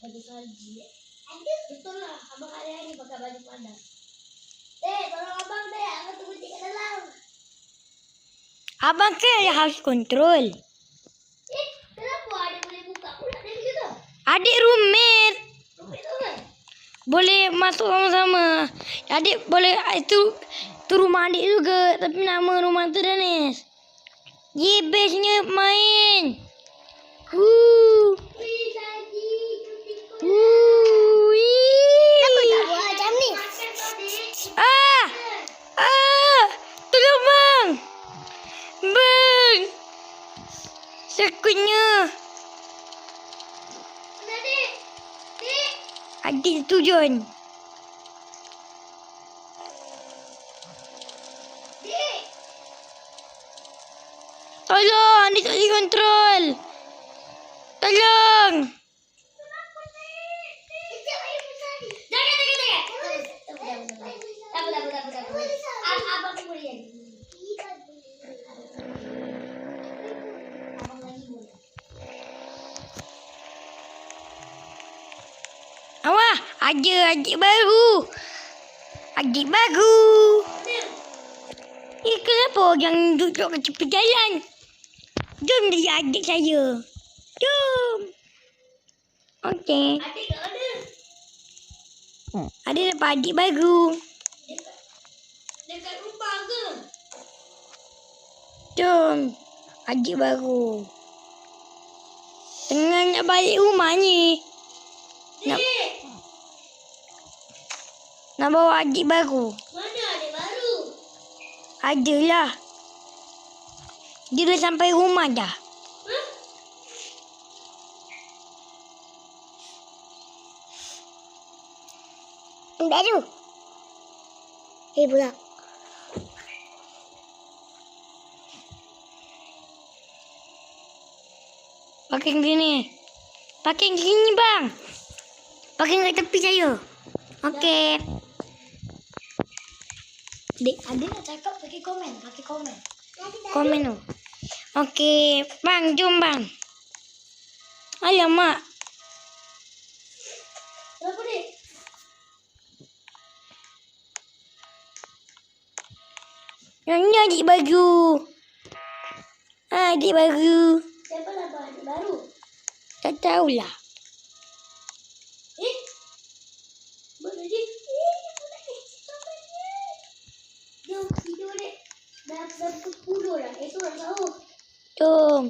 baju salji. Betul lah, abang hari-hari pakai baju panas. Tolong abang aku tunggu di dalam. Abang ke house control. Kenapa adik boleh buka pula dari gitu? Adik roommate. Roommate tu kan? Boleh masuk sama-sama. Adik boleh itu rumah adik juga, tapi nama rumah tu Danis. Ye, bestnya main. Kenapa tak buat macam ni? Tolong bang. Bang. Takutnya. Adik tu John. Tolong, adik tak boleh kontrol. Tolong. Abang boleh jadi. Abang lagi boleh. Awak, ada adik baru. Adik baru. Kenapa orang duduk kat tepi jalan? Jom dia adik saya. Jom. Okey. Adik tak ada. Ada dapat adik baru. Dekat rumah ke? Jom. Adik baru. Tengah nak balik rumah ni. Nak bawa adik baru. Mana adik baru? Adalah. Dia dah sampai rumah dah. Baru. Pula. Parking sini. Parking sini bang. Parking kat tepi saya. Okey. Dek, ada nak cakap pakai komen. Komen tu. Okey. Bang, jom bang. Alamak. Kenapa dek? Yang ni adik baru. Adik baru. Siapa nama adik baru? Tak tahulah. Mana dia? Jom tidur dek. Dah pukul 10 dah. Esok nak sahur. Jom.